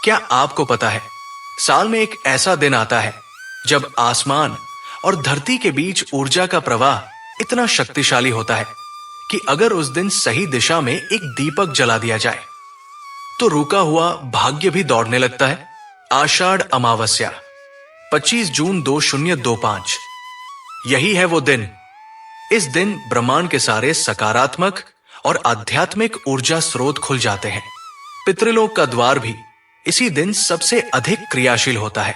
क्या आपको पता है, साल में एक ऐसा दिन आता है जब आसमान और धरती के बीच ऊर्जा का प्रवाह इतना शक्तिशाली होता है कि अगर उस दिन सही दिशा में एक दीपक जला दिया जाए तो रुका हुआ भाग्य भी दौड़ने लगता है। आषाढ़ अमावस्या 25 जून 2025। यही है वो दिन। इस दिन ब्रह्मांड के सारे सकारात्मक और आध्यात्मिक ऊर्जा स्रोत खुल जाते हैं। पितृलोक का द्वार भी इसी दिन सबसे अधिक क्रियाशील होता है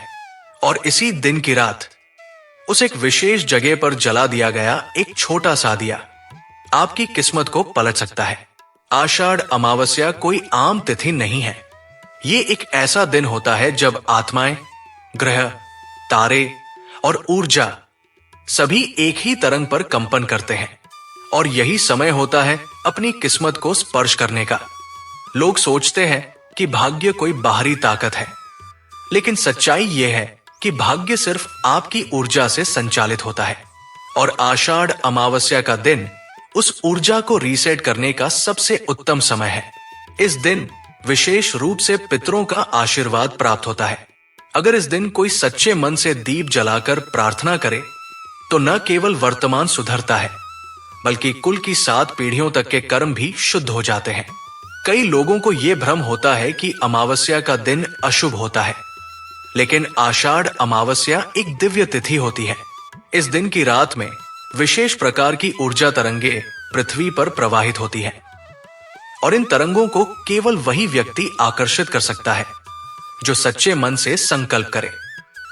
और इसी दिन की रात उस एक विशेष जगह पर जला दिया गया एक छोटा सा दिया आपकी किस्मत को पलट सकता है। आषाढ़ अमावस्या कोई आम तिथि नहीं है। ये एक ऐसा दिन होता है जब आत्माएं, ग्रह, तारे और ऊर्जा सभी एक ही तरंग पर कंपन करते हैं और यही समय होता है अपनी किस्मत को स्पर्श करने का। लोग सोचते हैं कि भाग्य कोई बाहरी ताकत है, लेकिन सच्चाई यह है कि भाग्य सिर्फ आपकी ऊर्जा से संचालित होता है और आषाढ़ अमावस्या का दिन उस ऊर्जा को रीसेट करने का सबसे उत्तम समय है। इस दिन विशेष रूप से पितरों का आशीर्वाद प्राप्त होता है। अगर इस दिन कोई सच्चे मन से दीप जलाकर प्रार्थना करे तो न केवल वर्तमान सुधरता है, बल्कि कुल की 7 पीढ़ियों तक के कर्म भी शुद्ध हो जाते हैं। कई लोगों को यह भ्रम होता है कि अमावस्या का दिन अशुभ होता है, लेकिन आषाढ़ अमावस्या एक दिव्य तिथि होती है। इस दिन की रात में विशेष प्रकार की ऊर्जा तरंगे पृथ्वी पर प्रवाहित होती है और इन तरंगों को केवल वही व्यक्ति आकर्षित कर सकता है जो सच्चे मन से संकल्प करे।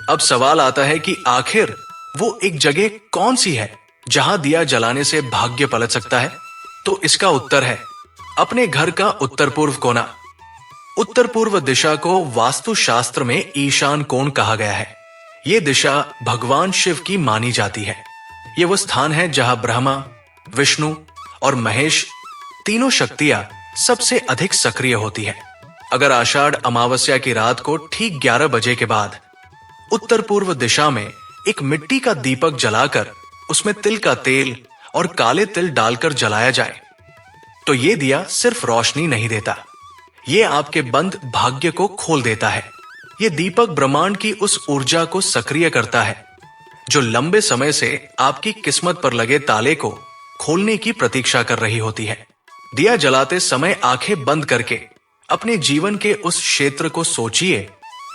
अब सवाल आता है कि आखिर वो एक जगह कौन सी है जहां दिया जलाने से भाग्य पलट सकता है? तो इसका उत्तर है अपने घर का उत्तर पूर्व कोना। उत्तर पूर्व दिशा को वास्तुशास्त्र में ईशान कोण कहा गया है। ये दिशा भगवान शिव की मानी जाती है। ये वो स्थान है जहां ब्रह्मा, विष्णु और महेश तीनों शक्तियां सबसे अधिक सक्रिय होती है। अगर आषाढ़ अमावस्या की रात को ठीक 11 बजे के बाद उत्तर पूर्व दिशा में एक मिट्टी का दीपक जलाकर उसमें तिल का तेल और काले तिल डालकर जलाया जाए तो ये दिया सिर्फ रोशनी नहीं देता, ये आपके बंद भाग्य को खोल देता है। ये दीपक ब्रह्मांड की उस ऊर्जा को सक्रिय करता है जो लंबे समय से आपकी किस्मत पर लगे ताले को खोलने की प्रतीक्षा कर रही होती है। दिया जलाते समय आंखें बंद करके अपने जीवन के उस क्षेत्र को सोचिए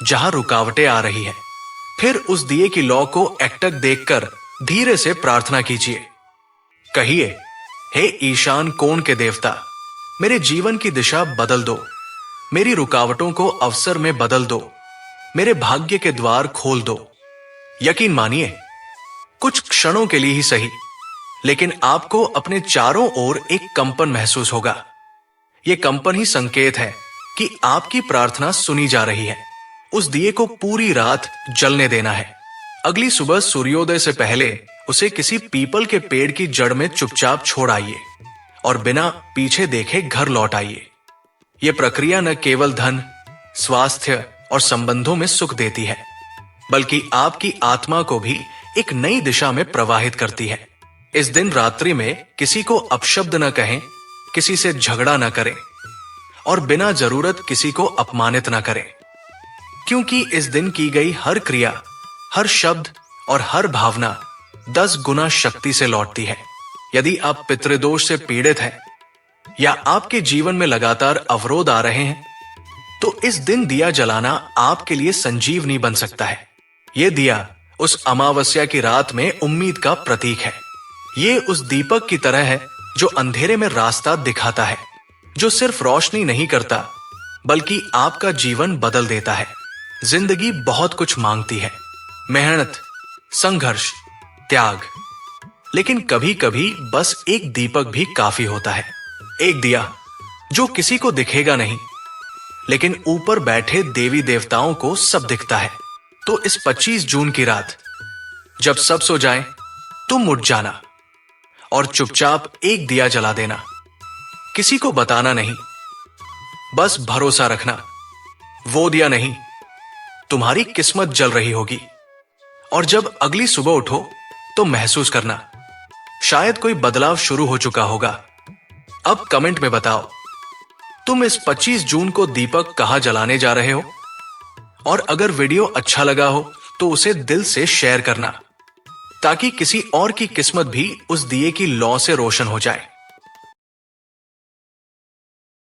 जहां रुकावटें आ रही है। फिर उस दिए की लौ को एकटक देखकर धीरे से प्रार्थना कीजिए। कहिए, हे ईशान कोण के देवता, मेरे जीवन की दिशा बदल दो, मेरी रुकावटों को अवसर में बदल दो, मेरे भाग्य के द्वार खोल दो। यकीन मानिए, कुछ क्षणों के लिए ही सही, लेकिन आपको अपने चारों ओर एक कंपन महसूस होगा। यह कंपन ही संकेत है कि आपकी प्रार्थना सुनी जा रही है। उस दिए को पूरी रात जलने देना है। अगली सुबह सूर्योदय से पहले उसे किसी पीपल के पेड़ की जड़ में चुपचाप छोड़ आइए और बिना पीछे देखे घर लौट आइए। यह प्रक्रिया न केवल धन, स्वास्थ्य और संबंधों में सुख देती है, बल्कि आपकी आत्मा को भी एक नई दिशा में प्रवाहित करती है। इस दिन रात्रि में किसी को अपशब्द न कहें, किसी से झगड़ा न करें और बिना जरूरत किसी को अपमानित न करें, क्योंकि इस दिन की गई हर क्रिया, हर शब्द और हर भावना 10 गुना शक्ति से लौटती है। यदि आप पितृदोष से पीड़ित हैं या आपके जीवन में लगातार अवरोध आ रहे हैं, तो इस दिन दिया जलाना आपके लिए संजीवनी बन सकता है। यह दिया उस अमावस्या की रात में उम्मीद का प्रतीक है। ये उस दीपक की तरह है जो अंधेरे में रास्ता दिखाता है, जो सिर्फ रोशनी नहीं करता बल्कि आपका जीवन बदल देता है। जिंदगी बहुत कुछ मांगती है, मेहनत, संघर्ष, त्याग, लेकिन कभी कभी बस एक दीपक भी काफी होता है। एक दिया जो किसी को दिखेगा नहीं, लेकिन ऊपर बैठे देवी देवताओं को सब दिखता है। तो इस 25 जून की रात जब सब सो जाएं, तुम उठ जाना और चुपचाप एक दिया जला देना। किसी को बताना नहीं, बस भरोसा रखना, वो दिया नहीं, तुम्हारी किस्मत जल रही होगी। और जब अगली सुबह उठो तो महसूस करना शायद कोई बदलाव शुरू हो चुका होगा। अब कमेंट में बताओ, तुम इस 25 जून को दीपक कहां जलाने जा रहे हो? और अगर वीडियो अच्छा लगा हो तो उसे दिल से शेयर करना, ताकि किसी और की किस्मत भी उस दिए की लौ से रोशन हो जाए।